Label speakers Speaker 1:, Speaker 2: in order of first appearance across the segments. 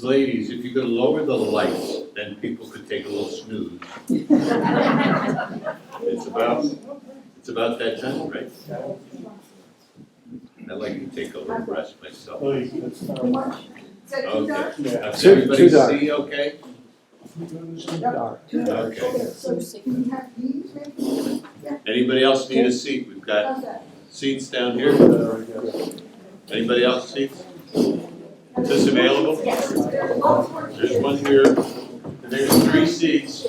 Speaker 1: Ladies, if you could lower the lights, then people could take a little snooze. It's about that time, right? I like to take a little rest myself. Okay. Does everybody see okay? Okay. Anybody else need a seat? We've got seats down here. Anybody else seats? Is this available? There's one here. There's 3 seats.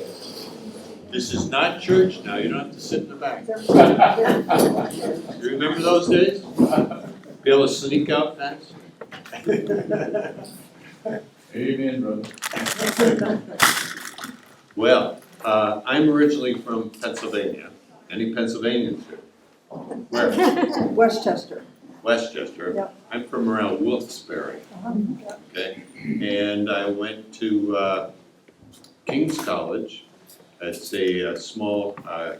Speaker 1: This is not church now. You don't have to sit in the back. You remember those days? Be able to sneak out fast? Amen, brother. Well, I'm originally from Pennsylvania. Any Pennsylvanians here? Where?
Speaker 2: Westchester.
Speaker 1: Westchester.
Speaker 2: Yep.
Speaker 1: I'm from around Wilkes-Barre. Okay, and I went to King's College. It's a small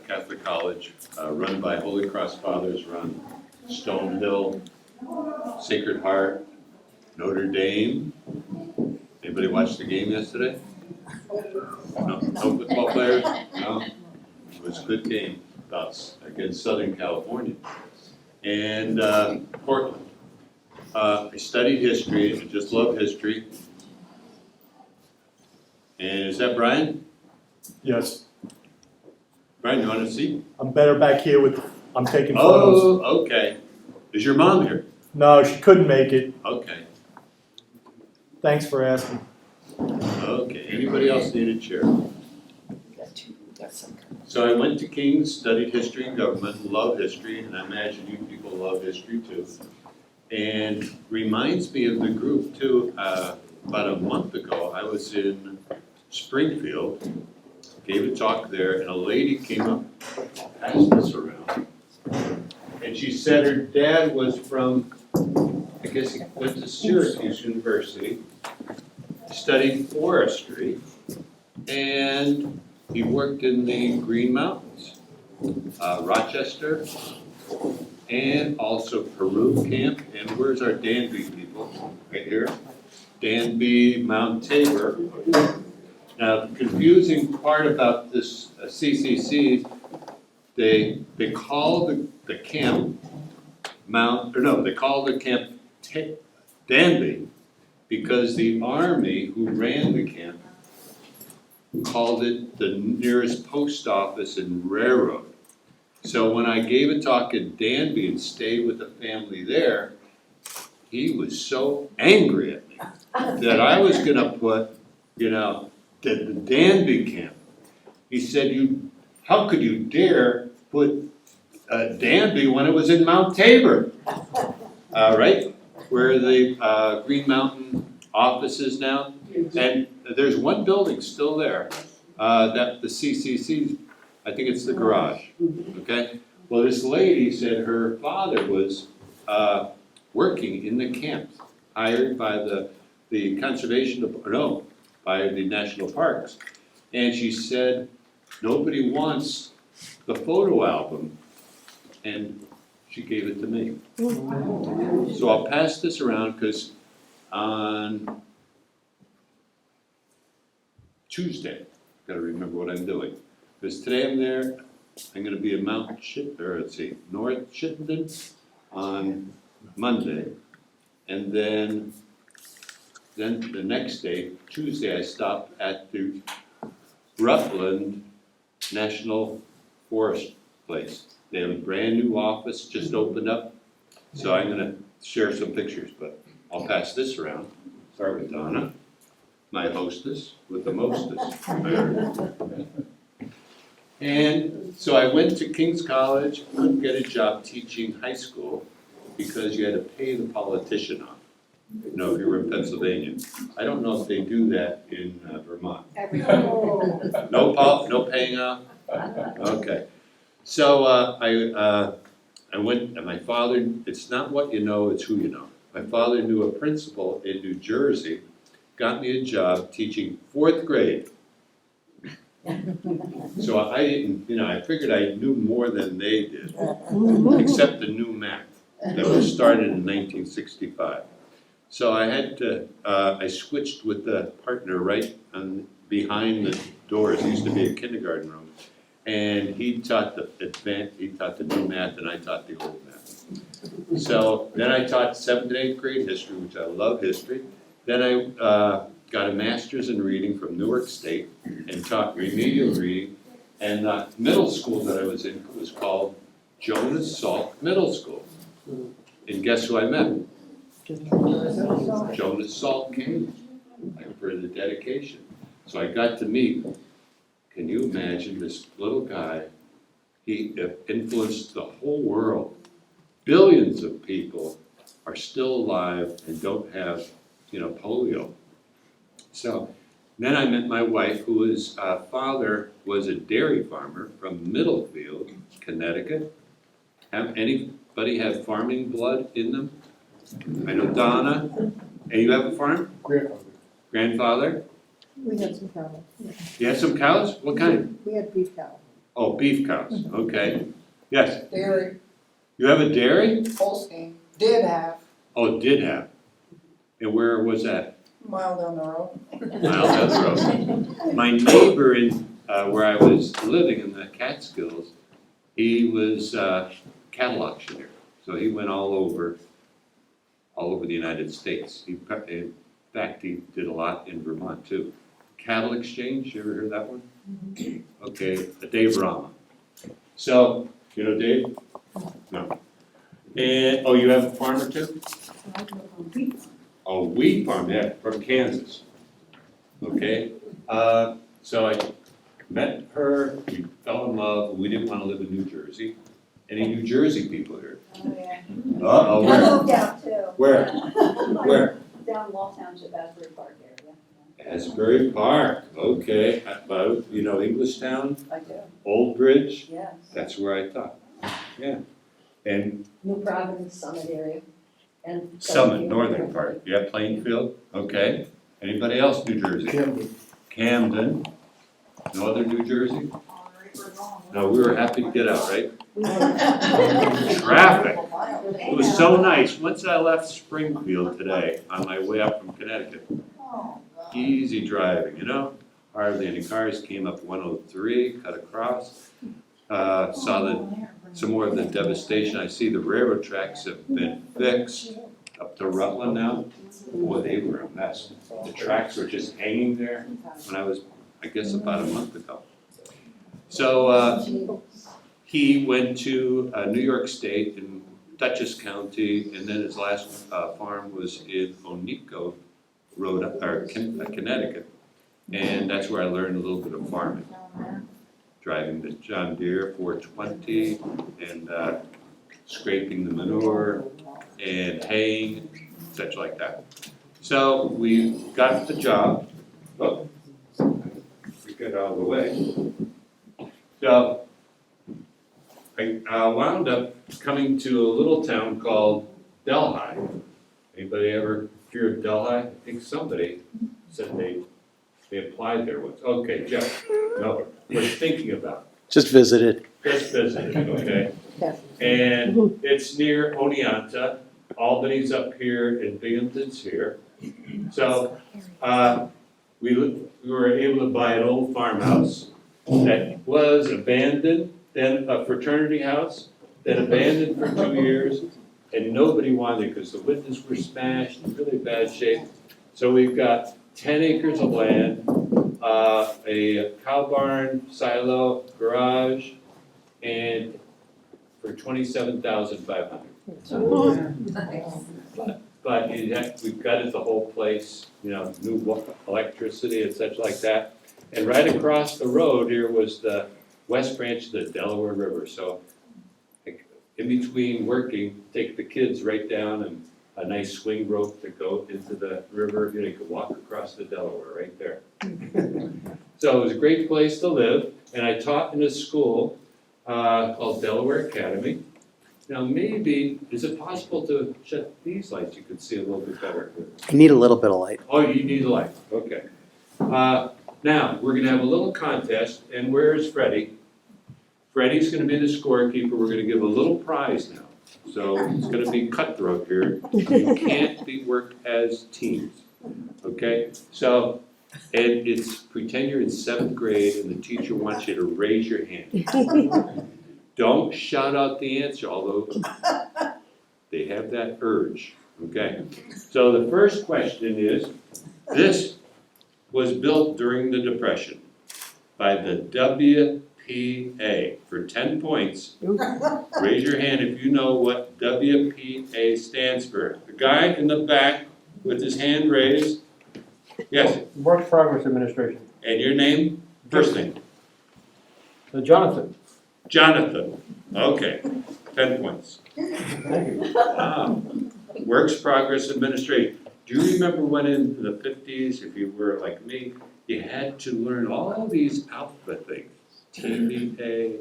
Speaker 1: Catholic college run by Holy Cross Fathers, run Stonehill, Sacred Heart, Notre Dame. Anybody watch the game yesterday? No football players? No. It was a good game against Southern California. And Portland. I studied history, I just love history. And is that Brian?
Speaker 3: Yes,
Speaker 1: Brian, you want to see?
Speaker 3: I'm better back here I'm taking photos.
Speaker 1: Oh, okay. Is your mom here?
Speaker 3: No, she couldn't make it.
Speaker 1: Okay.
Speaker 3: Thanks for asking.
Speaker 1: Okay, anybody else need a chair? So I went to King's, studied history and government, love history, and I imagine you people love history too. And reminds me of the group too. About a month ago, I was in Springfield, gave a talk there, and a lady came up, passed this around, and she said her dad was from, I guess he went to Syracuse University, studied forestry, and he worked in the Green Mountains, Rochester, and also Peru Camp, and where's our Danby people? Right here. Danby, Mount Tabor. Now, the confusing part about this CCC, they call the camp they call the camp Danby because the army who ran the camp called it the nearest post office and railroad. So when I gave a talk in Danby and stayed with the family there, he was so angry at me that I was gonna put, the Danby camp. He said, how could you dare put Danby when it was in Mount Tabor? Right, where the Green Mountain office is now. And there's one building still there, that the CCC, I think it's the garage, okay? Well, this lady said her father was working in the camp, hired by the conservation, by the national parks. And she said, nobody wants the photo album, and she gave it to me. So I'll pass this around because on Tuesday, gotta remember what I'm doing. Because today I'm there, I'm gonna be in North Chittenden on Monday. And then the next day, Tuesday, I stop at the Rutland National Forest place. They have a brand new office, just opened up. So I'm gonna share some pictures, but I'll pass this around. Start with Donna, my hostess with the mostest. And so I went to King's College, couldn't get a job teaching high school because you had to pay the politician off. If you were in Pennsylvania. I don't know if they do that in Vermont. No paying off? Okay. So I went, and my father, it's not what you know, it's who you know. My father knew a principal in New Jersey, got me a job teaching 4th grade. So I didn't, I figured I knew more than they did, except the new math that was started in 1965. So I had to, I switched with the partner right behind the doors, it used to be a kindergarten room. And he taught he taught the new math and I taught the old math. So then I taught 7th and 8th grade history, which I love history. Then I got a master's in reading from Newark State and taught remedial reading. And the middle school that I was in was called Jonas Salk Middle School. And guess who I met? Jonas Salk came for the dedication. So I got to meet, can you imagine this little guy? He influenced the whole world. Billions of people are still alive and don't have, polio. So then I met my wife, whose father was a dairy farmer from Middlefield, Connecticut. Have anybody have farming blood in them? I know Donna. And you have a farm? Grandfather?
Speaker 2: We had some cows.
Speaker 1: You had some cows? What kind?
Speaker 2: We had beef cows.
Speaker 1: Oh, beef cows, okay. Yes,
Speaker 4: Dairy,
Speaker 1: you have a dairy?
Speaker 4: Holstein, did have,
Speaker 1: Oh, did have. And where was that?
Speaker 4: mile down the road.
Speaker 1: Mile down the road. My neighbor where I was living in the Catskills, he was a cattle auctioneer. So he went all over the United States. In fact, he did a lot in Vermont too. Cattle exchange, you ever heard that one? Okay, Dave Rama. So, you know Dave? No. And, you have a farmer too? Oh, wheat farm, yeah, from Kansas. Okay, so I met her, we fell in love, we didn't want to live in New Jersey. Any New Jersey people here?
Speaker 5: Oh, yeah.
Speaker 1: Uh-oh,
Speaker 5: I
Speaker 1: where?
Speaker 5: moved out too.
Speaker 1: Where? Where?
Speaker 5: Down Wall Township, Asbury Park area.
Speaker 1: Asbury Park, okay, about, Englishtown,
Speaker 5: I do,
Speaker 1: Old Bridge,
Speaker 5: yes.
Speaker 1: that's where I taught, yeah. And
Speaker 5: New Providence, Summit area. And
Speaker 1: Summit, northern part, yeah, Plainfield, okay. Anybody else New Jersey? Camden, no other New Jersey? No, we were happy to get out, right? Traffic, it was so nice, once I left Springfield today, on my way up from Connecticut, easy driving, hardly any cars, came up 103, cut across, saw some more of the devastation. I see the railroad tracks have been fixed up to Rutland now. Boy, they were a mess. The tracks were just hanging there when I was, I guess, about a month ago. So he went to New York State in Dutchess County, and then his last farm was in Oneonta, Connecticut. And that's where I learned a little bit of farming. Driving the John Deere 420 and scraping the manure and haying, such like that. So we got the job. Oh, we got out of the way. So I wound up coming to a little town called Delhi. Anybody ever hear of Delhi? I think somebody said they applied there once. Okay, Jeff, no, we're thinking about it.
Speaker 6: Just visited.
Speaker 1: Just visiting, okay? And it's near Oneonta, Albany's up here, and Binghamton's here. So, we were able to buy an old farmhouse that was abandoned, then a fraternity house, then abandoned for 2 years, and nobody wanted it because the windows were smashed, in really bad shape. So we've got 10 acres of land, a cow barn, silo, garage, and for $27,500. But we've gutted the whole place, new electricity and such like that. And right across the road here was the west branch of the Delaware River. So in between working, take the kids right down and a nice swing rope to go into the river. You could walk across the Delaware right there. So it was a great place to live. And I taught in a school called Delaware Academy. Now maybe, is it possible to shut these lights? You could see a little bit better.
Speaker 6: You need a little bit of light.
Speaker 1: Oh, you need a light, okay. Now, we're gonna have a little contest, and where is Freddie? Freddie's gonna be the scorekeeper, we're gonna give a little prize now. So it's gonna be cutthroat here. You can't be worked as teams, okay? So, and it's pretend you're in 7th grade and the teacher wants you to raise your hand. Don't shout out the answer, although they have that urge, okay? So the first question is, this was built during the Depression by the WPA for 10 points. Raise your hand if you know what WPA stands for. The guy in the back with his hand raised. Yes,
Speaker 6: Works Progress Administration.
Speaker 1: and your name? First name?
Speaker 6: Jonathan.
Speaker 1: Jonathan. Okay, 10 points.
Speaker 6: Thank you.
Speaker 1: Wow. Works Progress Administration. Do you remember when in the 50s, if you were like me, you had to learn all these alphabet things? TBA,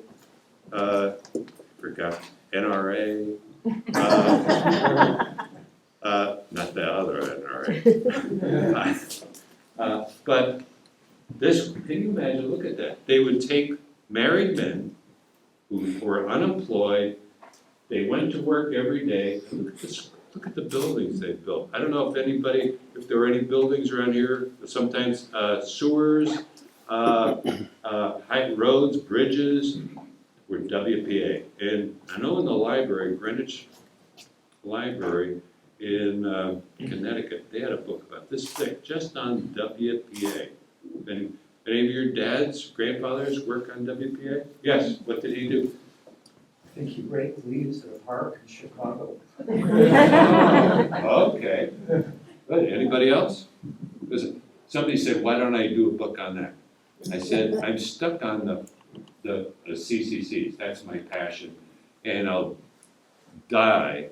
Speaker 1: forgot, NRA, not the other NRA. But this, can you imagine, look at that. They would take married men who were unemployed, they went to work every day, and look at this. Look at the buildings they built. I don't know if there were any buildings around here, sometimes sewers, high roads, bridges, were WPA. And I know in the library, Greenwich Library in Connecticut, they had a book about this thick, just on WPA. Any of your dads, grandfathers work on WPA? Yes, what did he do?
Speaker 7: I think he raked leaves at a park in Chicago.
Speaker 1: Okay, good. Anybody else? Because somebody said, why don't I do a book on that? I said, I'm stuck on the CCCs, that's my passion, and I'll die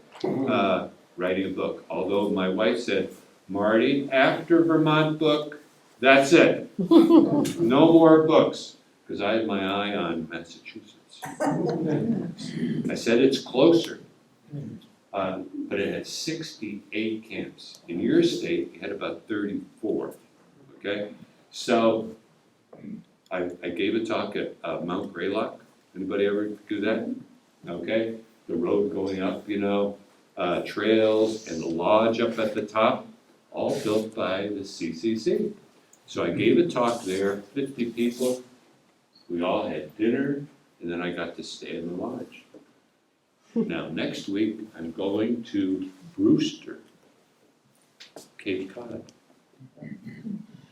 Speaker 1: writing a book. Although my wife said, Marty, after Vermont book, that's it. No more books, because I had my eye on Massachusetts. I said it's closer, but it had 68 camps. In your state, you had about 34, okay? So I gave a talk at Mount Greylock. Anybody ever do that? Okay, the road going up, trails and the lodge up at the top, all built by the CCC. So I gave a talk there, 50 people. We all had dinner, and then I got to stay in the lodge. Now, next week, I'm going to Brewster, Cape Cod.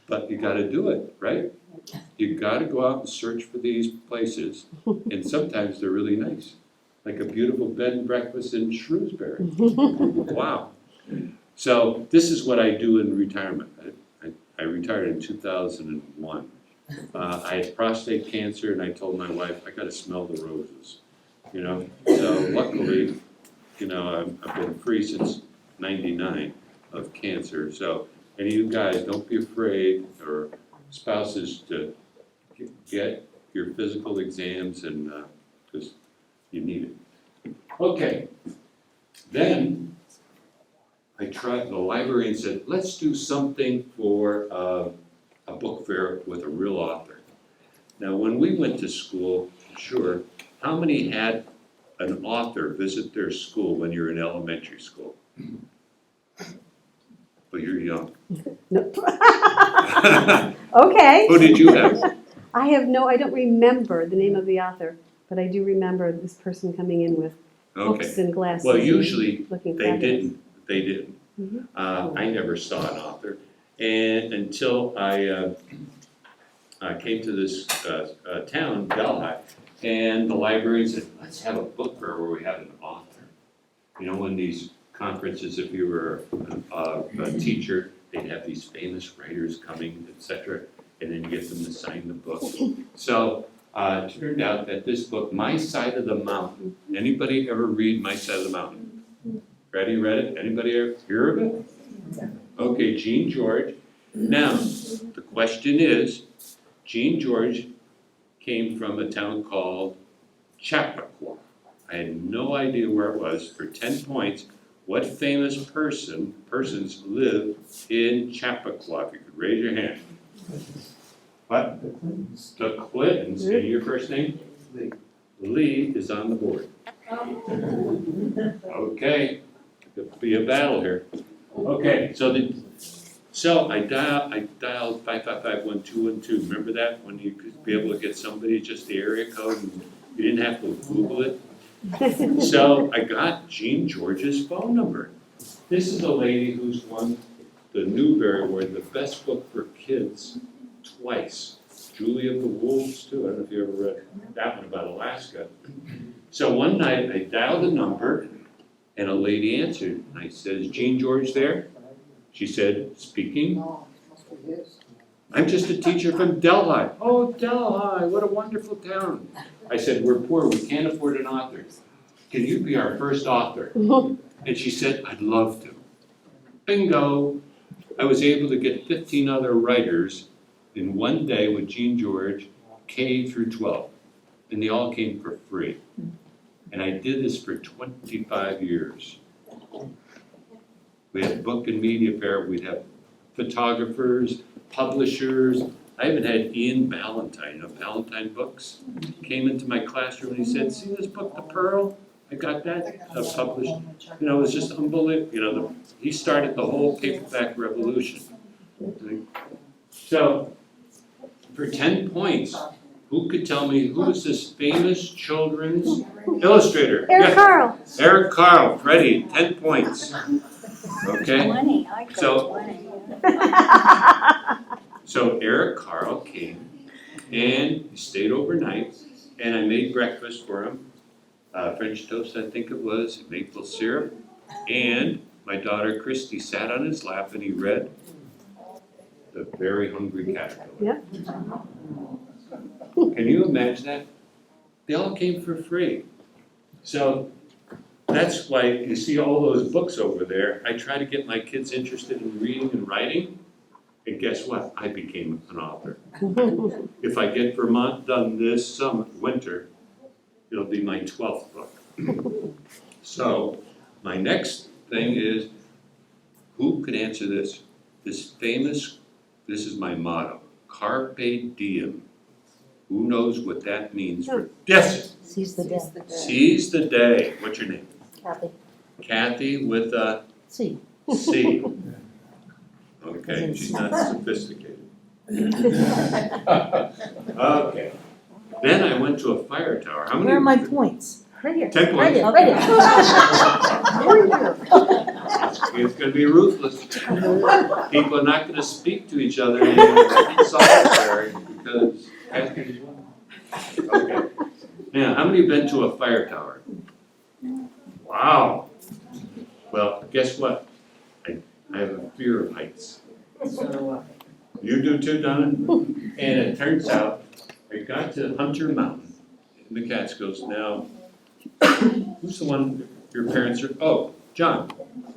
Speaker 1: But you gotta do it, right? You gotta go out and search for these places, and sometimes they're really nice. Like a beautiful bed and breakfast in Shrewsbury. Wow. So this is what I do in retirement. I retired in 2001. I had prostate cancer, and I told my wife, I gotta smell the roses, So luckily, I've been free since '99 of cancer. So any of you guys, don't be afraid, or spouses, to get your physical exams, and because you need it. Okay, then I tried, the librarian said, let's do something for a book fair with a real author. Now, when we went to school, sure, how many had an author visit their school when you're in elementary school? But you're young.
Speaker 8: Okay.
Speaker 1: Who did you have?
Speaker 8: I don't remember the name of the author, but I do remember this person coming in with
Speaker 1: Okay.
Speaker 8: books and glasses.
Speaker 1: Well,
Speaker 8: and
Speaker 1: usually
Speaker 8: looking
Speaker 1: they
Speaker 8: fabulous.
Speaker 1: didn't.
Speaker 8: Mhm.
Speaker 1: I never saw an author, and until I came to this town, Delhi, and the librarian said, let's have a book fair where we have an author. When these conferences, if you were a teacher, they'd have these famous writers coming, etc., and then you get them to sign the book. So it turned out that this book, My Side of the Mountain, anybody ever read My Side of the Mountain? Read it? Anybody ever hear of it? Okay, Gene George. Now, the question is, Gene George came from a town called Chappaqua. I had no idea where it was. For 10 points, what famous persons live in Chappaqua? If you could raise your hand. What?
Speaker 7: The Clintons.
Speaker 1: The Clintons. And your first name?
Speaker 7: Lee.
Speaker 1: Lee is on the board. Okay, could be a battle here. Okay, so I dialed 555-1212. Remember that, when you could be able to get somebody just the area code and you didn't have to Google it? So I got Jean George's phone number. This is a lady who's won the Newbery Award, the best book for kids, twice. Julie of the Wolves too. I don't know if you ever read that one about Alaska. So one night I dialed the number and a lady answered. I said, "Is Jean George there?" She said, "Speaking."
Speaker 4: No, must be his.
Speaker 1: "I'm just a teacher from Delhi." "Oh, Delhi, what a wonderful town." I said, "We're poor, we can't afford an author. Can you be our first author?" And she said, "I'd love to." Bingo! I was able to get 15 other writers in one day with Jean George, K through 12. And they all came for free. And I did this for 25 years. We had book and media fair, we'd have photographers, publishers. I even had Ian Ballantyne of Ballantyne Books. Came into my classroom and he said, "See this book, The Pearl? I got that published." You know, it was just unbelievable. You know, he started the whole paperback revolution. So, for 10 points, who could tell me who is this famous children's illustrator?
Speaker 8: Eric
Speaker 1: Yeah.
Speaker 8: Carl.
Speaker 1: Eric Carl, Freddie, 10 points. Okay?
Speaker 5: 20, I got
Speaker 1: So-
Speaker 5: 20.
Speaker 1: So Eric Carl came and he stayed overnight and I made breakfast for him. French toast, I think it was, maple syrup. And my daughter Christy sat on his lap and he read The Very Hungry Caterpillar.
Speaker 8: Yeah.
Speaker 1: Can you imagine that? They all came for free. So that's why you see all those books over there. I try to get my kids interested in reading and writing. And guess what? I became an author. If I get Vermont done this winter, it'll be my 12th book. So my next thing is, who could answer this? This is my motto, Carpe Diem. Who knows what that means? Yes,
Speaker 2: Seize the day.
Speaker 1: seize the day. What's your name?
Speaker 2: Kathy.
Speaker 1: Kathy with a
Speaker 2: See.
Speaker 1: C. Okay, she's not sophisticated. Okay. Then I went to a fire tower. How many?
Speaker 2: Where are my points?
Speaker 8: Right here.
Speaker 1: 10
Speaker 2: Right
Speaker 1: points.
Speaker 2: here, right here.
Speaker 1: It's gonna be ruthless. People are not gonna speak to each other in solitary because Kathy's one. Okay. Now, how many have been to a fire tower? Wow. Well, guess what? I have a fear of heights. You do too, Donna? And it turns out, I got to Hunter Mountain in the Catskills. Now, who's the one your parents are, oh, John,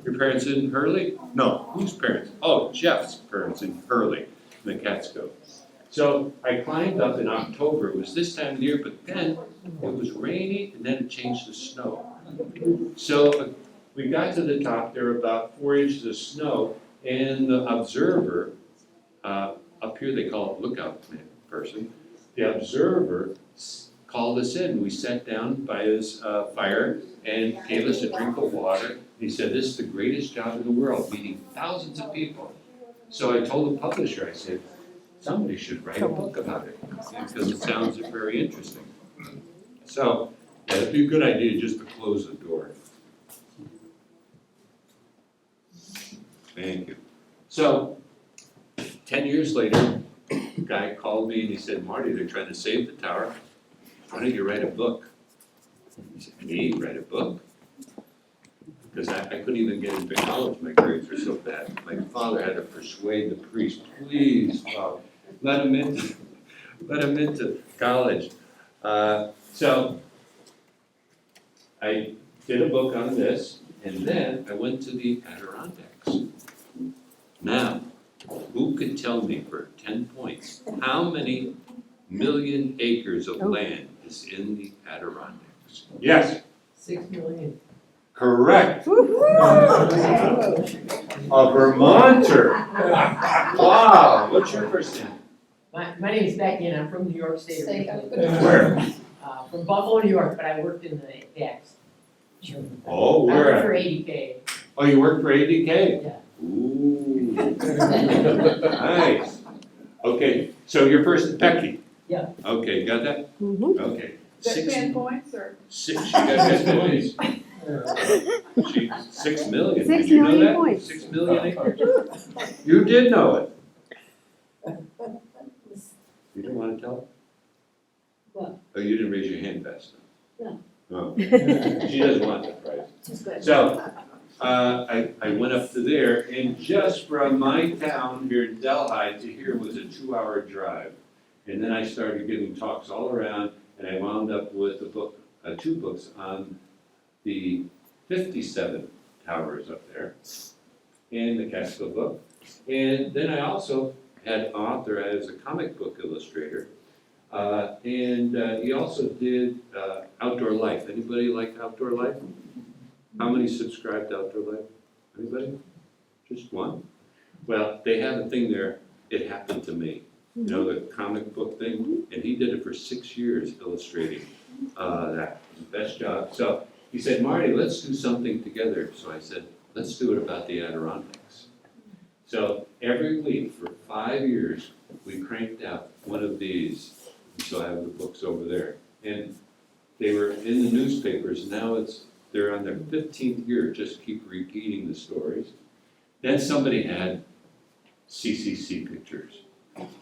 Speaker 1: your parents in Hurley? No, whose parents? Oh, Jeff's parents in Hurley, in the Catskills. So I climbed up in October, it was this time of year, but then it was rainy and then it changed to snow. So we got to the top, there were about 4 inches of snow, and the observer, up here they call it lookout person, the observer called us in. We sat down by his fire and gave us a drink of water. He said, "This is the greatest job in the world, meeting thousands of people." So I told the publisher, I said, somebody should write a book about it, because it sounds very interesting. So it'd be a good idea just to close the door. Thank you. So 10 years later, a guy called me and he said, "Marty, they're trying to save the tower. Why don't you write a book?" I said, "Me, write a book?" Because I couldn't even get into college, my grades were so bad. My father had to persuade the priest, "Please, let him into college." So I did a book on this, and then I went to the Adirondacks. Now, who could tell me for 10 points, how many million acres of land is in the Adirondacks? Yes,
Speaker 7: 6 million.
Speaker 1: correct. A Vermonter. Wow, what's your first name?
Speaker 7: My name is Becky and I'm from New York State.
Speaker 4: State.
Speaker 7: originally.
Speaker 1: Where?
Speaker 7: From Buffalo, New York, but I worked in the
Speaker 1: Oh,
Speaker 9: I
Speaker 1: where
Speaker 9: work for
Speaker 1: at?
Speaker 9: ADK.
Speaker 1: Oh, you work for ADK?
Speaker 9: Yeah.
Speaker 1: Ooh. Nice. Okay, so you're first at Becky?
Speaker 9: Yeah.
Speaker 1: Okay, got that?
Speaker 8: Mhm.
Speaker 1: Okay.
Speaker 5: Is that
Speaker 1: 6
Speaker 5: points or?
Speaker 1: She got 6 million. 6 million,
Speaker 8: 6
Speaker 1: did you know
Speaker 8: million
Speaker 1: that?
Speaker 8: points.
Speaker 1: 6 million acres. You did know it. You didn't wanna tell it?
Speaker 5: What?
Speaker 1: Oh, you didn't raise your hand fast enough?
Speaker 5: No.
Speaker 1: Oh, she doesn't want that prize.
Speaker 5: Just good.
Speaker 1: So, I went up to there, and just from my town here in Delhi to here was a 2-hour drive. And then I started giving talks all around, and I wound up with a book, 2 books on the 57 towers up there, and the Catskill book. And then I also had an author as a comic book illustrator, and he also did Outdoor Life. Anybody like Outdoor Life? How many subscribe to Outdoor Life? Anybody? Just one? Well, they have a thing there, It Happened to Me. You know, the comic book thing? And he did it for 6 years illustrating that. It was the best job. So he said, Marty, let's do something together. So I said, let's do it about the Adirondacks. So every week for 5 years, we cranked out one of these. So I have the books over there. And they were in the newspapers. Now they're on their 15th year, just keep repeating the stories. Then somebody had CCC pictures.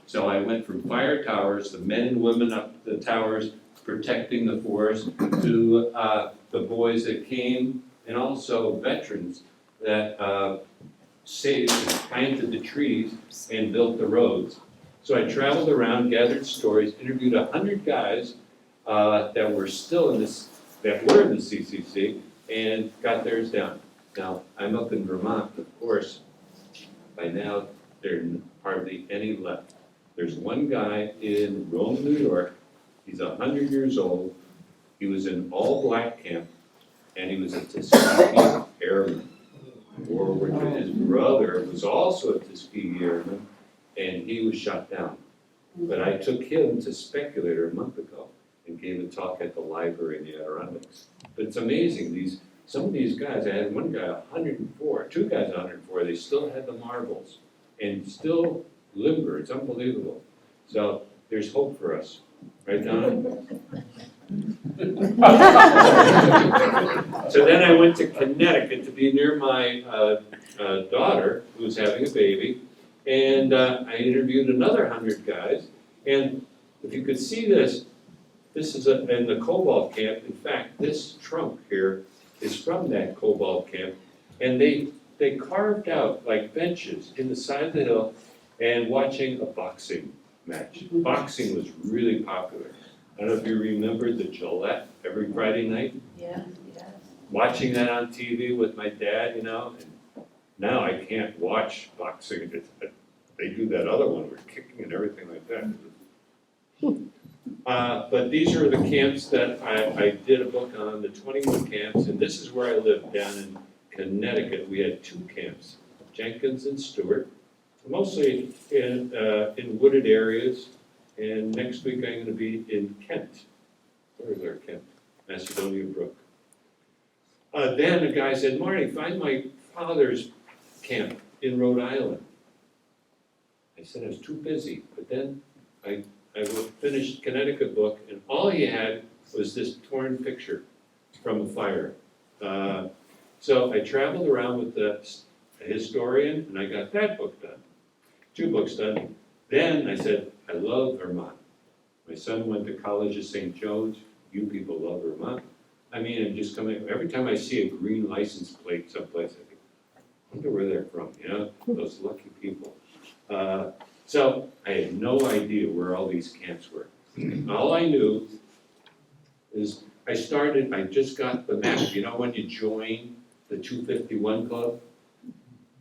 Speaker 1: So I went from fire towers, the men and women up the towers protecting the forest, to the boys that came, and also veterans that saved and planted the trees and built the roads. So I traveled around, gathered stories, interviewed 100 guys that were still in this, that were in the CCC, and got theirs down. Now, I'm up in Vermont, of course. By now, there are hardly any left. There's one guy in Rome, New York. He's 100 years old. He was in all-black camp, and he was a Tuskegee Airman. World War II. His brother was also a Tuskegee Airman, and he was shot down. But I took him to Speculator a month ago and gave a talk at the library in the Adirondacks. But it's amazing, some of these guys, I had one guy 104, 2 guys 104, they still had the marbles and still limber, it's unbelievable. So there's hope for us, right, Don? So then I went to Connecticut to be near my daughter, who was having a baby, and I interviewed another 100 guys. And if you could see this is in the Cobalt camp. In fact, this trunk here is from that Cobalt camp. And they carved out like benches in the side of the hill and watching a boxing match. Boxing was really popular. I don't know if you remember the Gillette every Friday night.
Speaker 5: Yeah, yes.
Speaker 1: Watching that on TV with my dad, and now I can't watch boxing. They do that other one, we're kicking and everything like that. But these are the camps that I did a book on, the 21 camps, and this is where I lived down in Connecticut. We had 2 camps, Jenkins and Stewart, mostly in wooded areas. And next week I'm going to be in Kent. Where is our Kent? Macedonia Brook. Then a guy said, Marty, find my father's camp in Rhode Island. I said I was too busy, but then I finished Connecticut book, and all he had was this torn picture from a fire. So I traveled around with a historian, and I got that book done, 2 books done. Then I said, I love Vermont. My son went to college at St. Joe's. You people love Vermont. I mean, I'm just coming, every time I see a green license plate someplace, I think, I wonder where they're from, those lucky people. So I had no idea where all these camps were. All I knew is I just got the map. When you join the 251 club,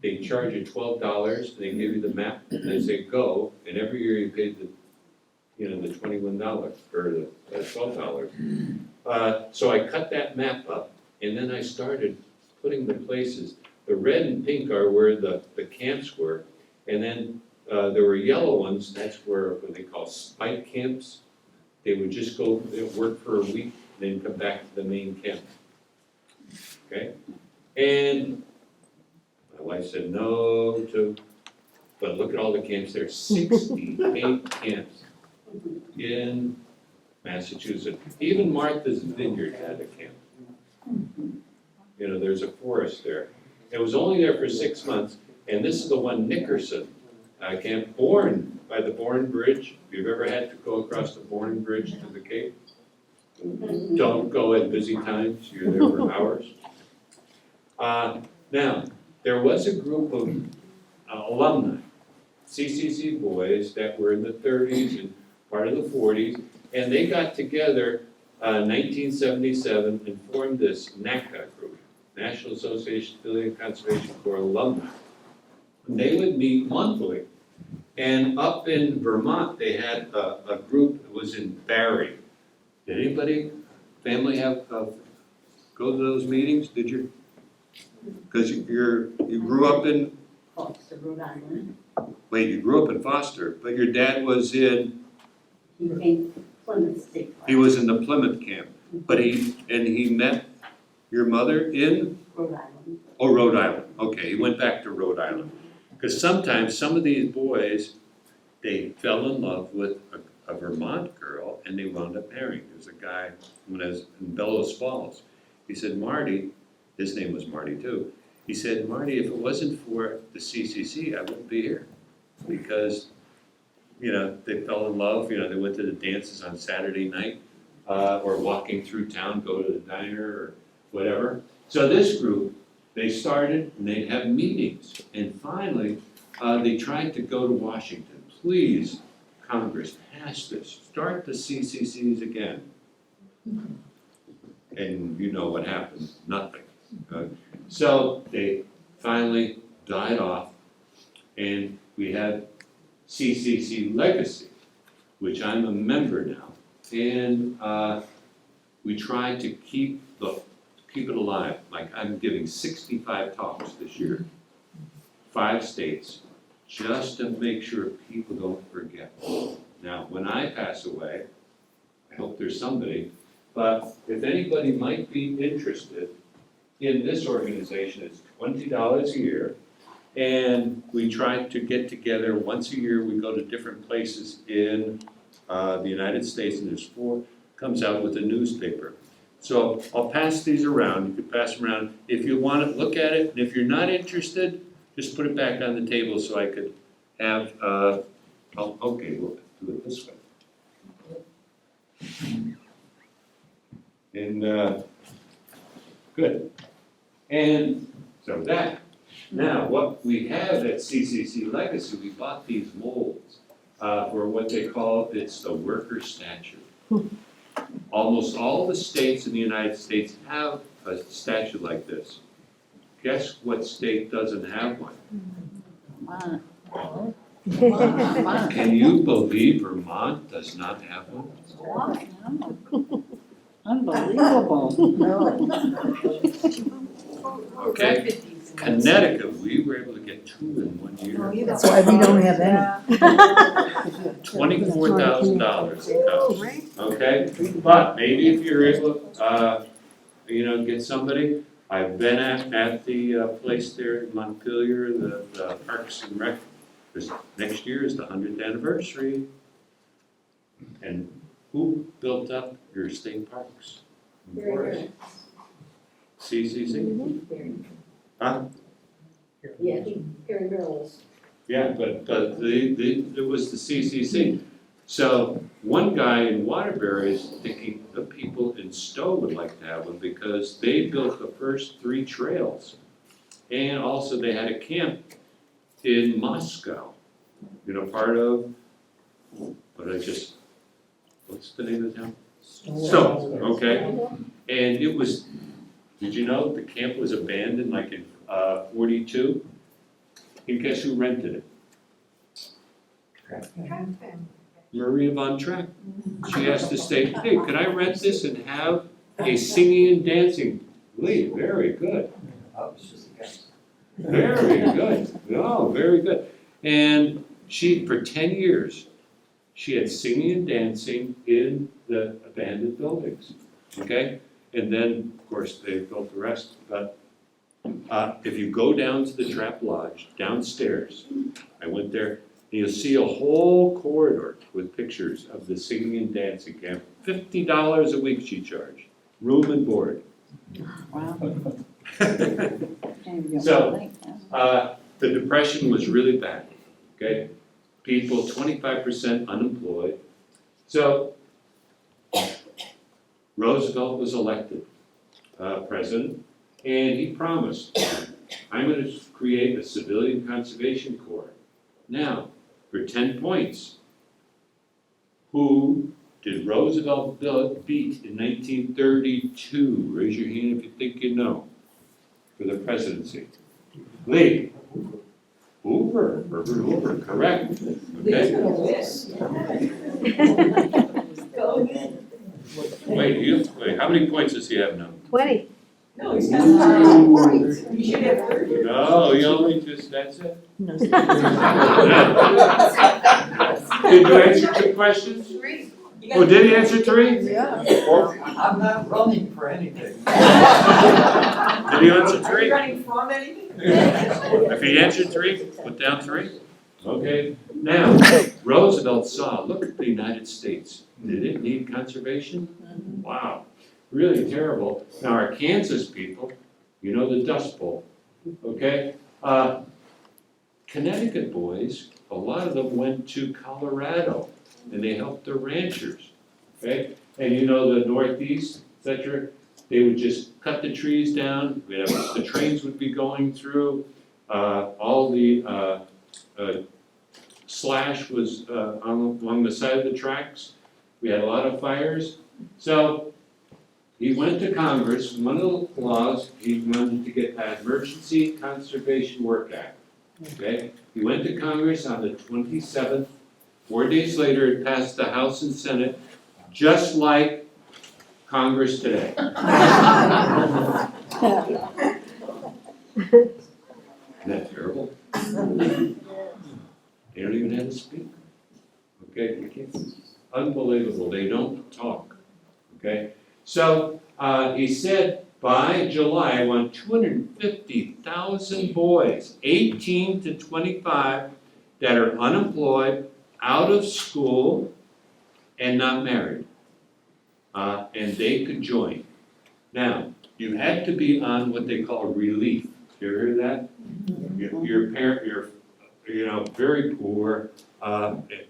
Speaker 1: they charge you $12, and they give you the map, and they say go, and every year you pay the $21 or the $12. So I cut that map up, and then I started putting the places. The red and pink are where the camps were, and then there were yellow ones. That's what they call spike camps. They would just go work for a week, and then come back to the main camp. okay? And my wife said no to, but look at all the camps there, 68 camps in Massachusetts. Even Martha's Vineyard had a camp. You know, there's a forest there. It was only there for 6 months, and this is the one Nickerson camp, Bourne, by the Bourne Bridge. If you've ever had to go across the Bourne Bridge to the Cape, don't go at busy times, you're there for hours. Now, there was a group of alumni, CCC boys that were in the 30s and part of the 40s, and they got together 1977 and formed this NACA group, National Association of Civilian Conservation Corp alumni. And they would meet monthly. And up in Vermont, they had a group that was in Barrie. Did anybody, family have, go to those meetings? Did you? Because you grew up in,
Speaker 5: Foster, Rhode Island.
Speaker 1: wait, you grew up in Foster, but your dad was in,
Speaker 5: He came Plymouth State Park.
Speaker 1: he was in the Plymouth camp. But he met your mother in,
Speaker 5: Rhode Island.
Speaker 1: oh, Rhode Island. Okay, he went back to Rhode Island. Because sometimes some of these boys, they fell in love with a Vermont girl and they wound up marrying. There's a guy when I was in Bellows Falls. He said, Marty, his name was Marty too. He said, Marty, if it wasn't for the CCC, I wouldn't be here. Because, you know, they fell in love, you know, they went to the dances on Saturday night, or walking through town, go to the diner or whatever. So this group, they started and they'd have meetings. And finally, they tried to go to Washington. Please, Congress, pass this. Start the CCCs again. And you know what happened, nothing. So they finally died off and we had CCC Legacy, which I'm a member now. And we tried to keep it alive. Like I'm giving 65 talks this year, 5 states, just to make sure people don't forget. Now, when I pass away, I hope there's somebody, but if anybody might be interested in this organization, it's $20 a year. And we try to get together once a year. We go to different places in the United States, and there's 4, comes out with a newspaper. So I'll pass these around. You can pass them around. If you want to look at it, and if you're not interested, just put it back on the table so I could have, okay, we'll do it this way. And, good. And so that, now what we have at CCC Legacy, we bought these molds for what they call, it's the worker statue. Almost all the states in the United States have a statue like this. Guess what state doesn't have one? Can you believe Vermont does not have one?
Speaker 4: Unbelievable.
Speaker 1: Okay, Connecticut, we were able to get 2 in 1 year.
Speaker 2: That's why we don't have any.
Speaker 1: $24,000 it costs, okay? But maybe if you're able, you know, get somebody. I've been at the place there in Montpelier, the Parks and Rec. Next year is the 100th anniversary. And who built up your state parks? and forests? CCC? Huh?
Speaker 5: Yeah, Harry Merrill's.
Speaker 1: Yeah, but it was the CCC. So one guy in Waterbury is thinking the people in Stowe would like to have one because they built the first 3 trails. And also they had a camp in Moscow, you know, part of, what's the name of the town? Stowe, okay. And it was, did you know the camp was abandoned like in 42? And guess who rented it? Maria von Trapp. She asked the state, hey, could I rent this and have a singing and dancing? Lee, very good.
Speaker 7: I was just a guess.
Speaker 1: Very good. Oh, very good. And she, for 10 years, she had singing and dancing in the abandoned buildings, okay? And then, of course, they built the rest. But if you go down to the Trap Lodge, downstairs, I went there, and you'll see a whole corridor with pictures of the singing and dancing camp. $50 a week she charged, room and board.
Speaker 4: Wow.
Speaker 1: So, the Depression was really bad, okay? People, 25% unemployed. So, Roosevelt was elected president, and he promised, I'm going to create a Civilian Conservation Corp. Now, for 10 points, who did Roosevelt beat in 1932? Raise your hand if you think you know, for the presidency. Lee. Hoover, Herbert Hoover, correct. Okay. Wait, how many points does he have now?
Speaker 8: 20.
Speaker 4: No, he's got 30 points. You should have 30.
Speaker 1: No, he only just, that's it.
Speaker 2: No.
Speaker 1: Did you answer 2 questions? Oh, did he answer 3?
Speaker 4: Yeah.
Speaker 7: I'm not running for anything.
Speaker 1: Did he answer
Speaker 4: Are
Speaker 1: 3?
Speaker 4: you running from anything?
Speaker 1: If he answered 3, put down 3. Okay, now, Roosevelt saw, look at the United States. Did it need conservation? Wow, really terrible. Now, our Kansas people, you know the Dust Bowl, okay? Connecticut boys, a lot of them went to Colorado, and they helped the ranchers, okay? And you know the Northeast, et cetera, they would just cut the trees down, the trains would be going through, all the slash was along the side of the tracks. We had a lot of fires. So he went to Congress, one of the laws, he wanted to get that Emergency Conservation Work Act, okay? He went to Congress on the 27th. 4 days later, it passed the House and Senate, just like Congress today. Isn't that terrible? They don't even have to speak. Okay, you can't. Unbelievable. They don't talk. Okay, so he said by July, I want 250,000 boys, 18 to 25, that are unemployed, out of school, and not married. And they could join. Now, you had to be on what they call relief. You ever heard that? Your parent, you're very poor.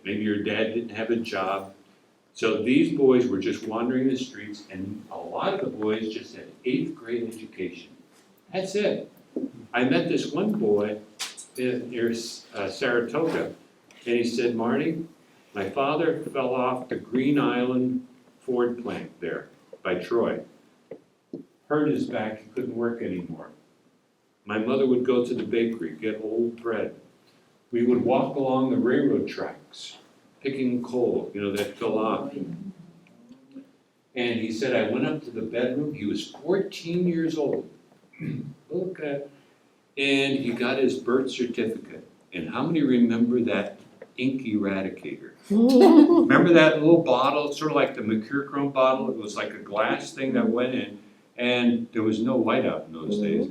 Speaker 1: Maybe your dad didn't have a job. So these boys were just wandering the streets, and a lot of the boys just had 8th grade education. That's it. I met this one boy near Saratoga, and he said, Marty, my father fell off the Green Island Ford plant there by Troy. Hurt his back, he couldn't work anymore. My mother would go to the bakery, get old bread. We would walk along the railroad tracks, picking coal, that fell off. And he said, I went up to the bedroom, he was 14 years old. Look at, and he got his birth certificate. And how many remember that ink eradicator? Remember that little bottle, sort of like the mercurochrome bottle? It was like a glass thing that went in, and there was no whiteout in those days.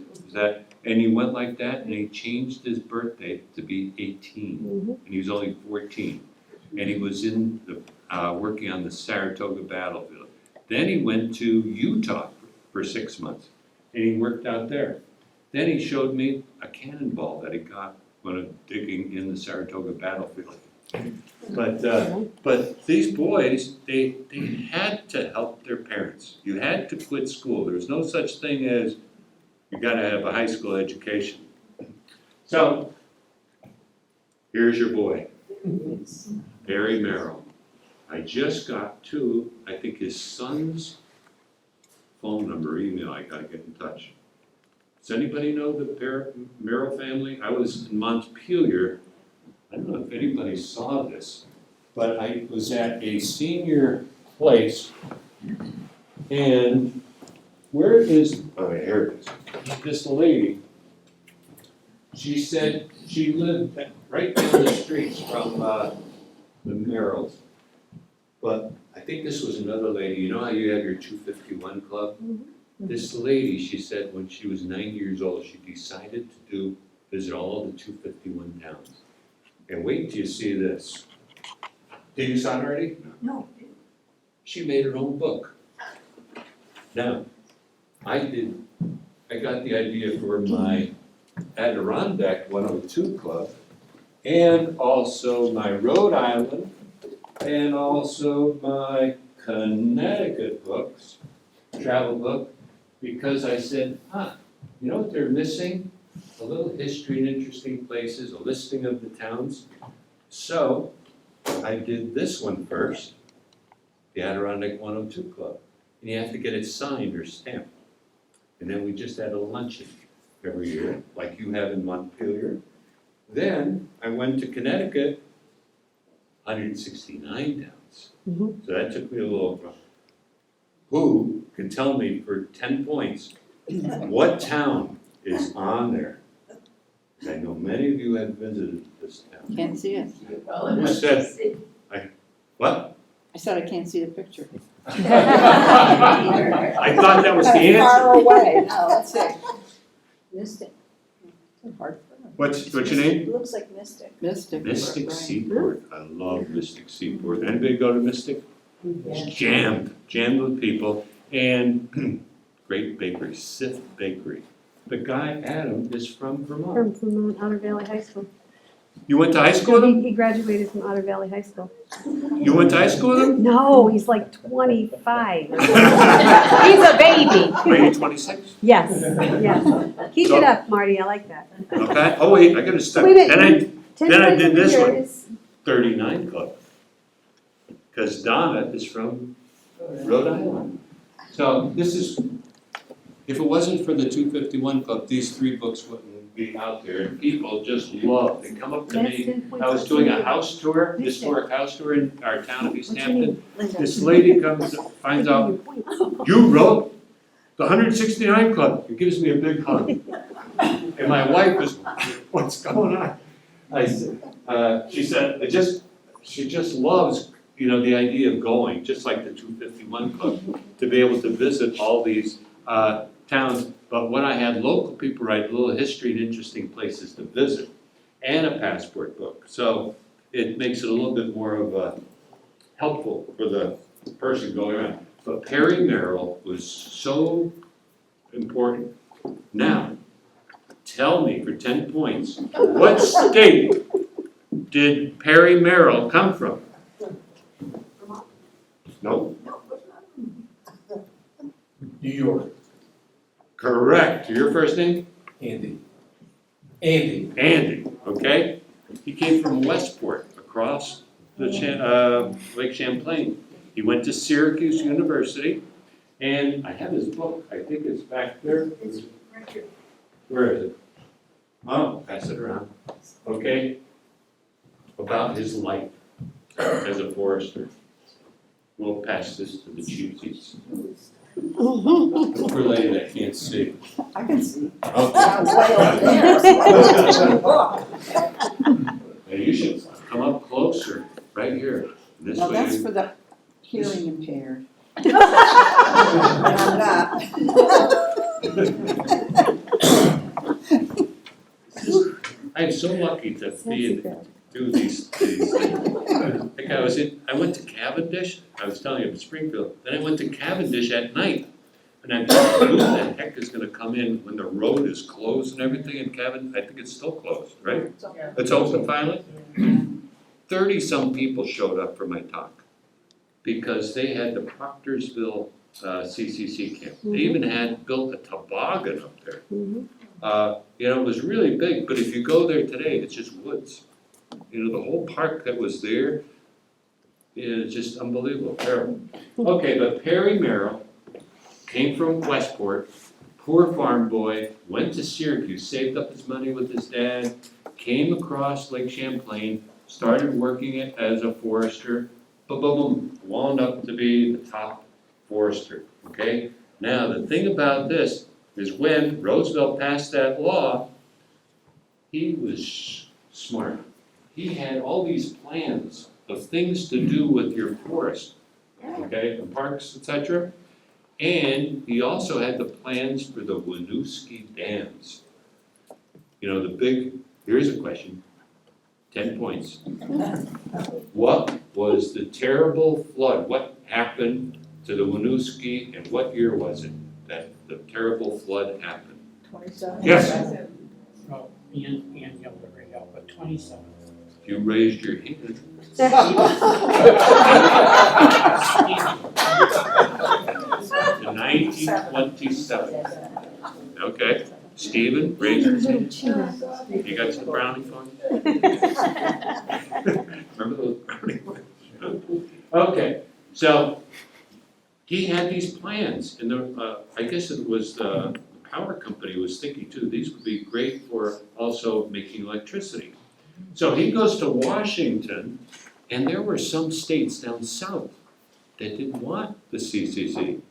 Speaker 1: And he went like that, and he changed his birthday to be 18, and he was only 14. And he was in the working on the Saratoga battlefield. Then he went to Utah for 6 months, and he worked out there. Then he showed me a cannonball that he got when digging in the Saratoga battlefield. But these boys, they had to help their parents. You had to quit school. There was no such thing as you got to have a high school education. So here's your boy, Barry Merrill. I just got I think his son's phone number, email. I got to get in touch. Does anybody know the Merrill family? I was in Montpelier. I don't know if anybody saw this, but I was at a senior place, and here it is. This lady, she said she lived right down the street from the Merrills. But I think this was another lady, you know how you have your 251 club? This lady, she said when she was 9 years old, she decided to visit all of the 251 towns. And wait till you see this. Did you saw it already?
Speaker 4: No.
Speaker 1: She made her own book. Now, I got the idea for my Adirondack 102 club, and also my Rhode Island, and also my Connecticut books, travel book, because I said, you know what they're missing? A little history and interesting places, a listing of the towns. So I did this one first, the Adirondack 102 Club. And you have to get it signed or stamped. And then we just had a luncheon every year, like you have in Montpelier. Then I went to Connecticut, 169 towns. So that took me a little while. Who can tell me for 10 points what town is on there? 'Cause I know many of you have visited this town.
Speaker 9: Can't see it.
Speaker 1: Who said, what?
Speaker 9: I said I can't see the picture.
Speaker 1: I thought that was the answer.
Speaker 9: Far away. Oh, let's see. Mystic. Hard for them.
Speaker 1: What's your name?
Speaker 9: It looks like Mystic. Mystic.
Speaker 1: Mystic
Speaker 9: right.
Speaker 1: Seaport. I love Mystic Seaport. Anybody go to Mystic? It's jammed with people, and great bakery, Sith Bakery. The guy, Adam, is from Vermont.
Speaker 8: From Otter Valley High School.
Speaker 1: You went to high school with him?
Speaker 8: He graduated from Otter Valley High School.
Speaker 1: You went to high school with him?
Speaker 8: No, he's like 25. He's a baby.
Speaker 1: Maybe 26?
Speaker 8: Yes, yes. Keep it up, Marty, I like that.
Speaker 1: Okay, oh wait, I gotta stop.
Speaker 8: Wait a
Speaker 1: Then
Speaker 8: minute.
Speaker 1: then I
Speaker 8: 10
Speaker 1: did this one.
Speaker 8: years.
Speaker 1: 39 Club. Because Donna is from Rhode Island. So this is, if it wasn't for the 251 Club, these 3 books wouldn't be out there. And people just love, they come up to me. I was doing a house tour, historic house tour in our town of East
Speaker 8: What's your name?
Speaker 1: Hampton. This lady comes, finds out, you wrote the 169 Club. It gives me a big hug. And my wife is, what's going on? I said, she said, she just loves, you know, the idea of going, just like the 251 Club, to be able to visit all these towns. But when I had local people write little history and interesting places to visit, and a passport book, so it makes it a little bit more of a helpful for the person going around. But Perry Merrill was so important. Now, tell me for 10 points, what state did Perry Merrill come from? Nope.
Speaker 7: New York,
Speaker 1: Correct. Your first name?
Speaker 7: Andy.
Speaker 1: Andy, okay? He came from Westport, across the Lake Champlain. He went to Syracuse University, and I have his book, I think it's back there.
Speaker 5: It's right here.
Speaker 1: Where is it? Oh, pass it around. Okay? About his life as a forester. We'll pass this to the chief seats. The poor lady that can't see.
Speaker 9: I can see.
Speaker 1: Okay.
Speaker 9: Sounds way over there.
Speaker 1: Now you should come up closer, right here. This
Speaker 9: No,
Speaker 1: way
Speaker 9: that's
Speaker 1: you-
Speaker 9: for the hearing impaired. And I'm not.
Speaker 1: I'm so lucky to do these things. Like I went to Cavendish, I was telling you, in Springfield, then I went to Cavendish at night. And I thought, who the heck is gonna come in when the road is closed and everything in Cavendish? I think it's still closed, right? It's open finally? 30-some people showed up for my talk because they had the Proctorsville CCC camp. They even had built a toboggan up there. You know, it was really big, but if you go there today, it's just woods. You know, the whole park that was there is just unbelievable, terrible. Okay, but Perry Merrill came from Westport, poor farm boy, went to Syracuse, saved up his money with his dad, came across Lake Champlain, started working as a forester, boom, boom, boom, wound up to be the top forester, okay? Now, the thing about this is when Roosevelt passed that law, he was smart. He had all these plans of things to do with your forest, okay, the parks, etc. And he also had the plans for the Winooski dams. You know, the big, here's a question, 10 points. What was the terrible flood? What happened to the Winooski, and what year was it that the terrible flood happened?
Speaker 9: 27?
Speaker 1: Yes,
Speaker 4: Oh, Ian yelled it right out, but 27.
Speaker 1: you raised your hand. In 1927. Okay, Stephen, raise your hand. You got some brownie points? Remember those brownie points? Okay, so he had these plans, and I guess it was the power company was thinking too, these would be great for also making electricity. So he goes to Washington, and there were some states down south that didn't want the CCC.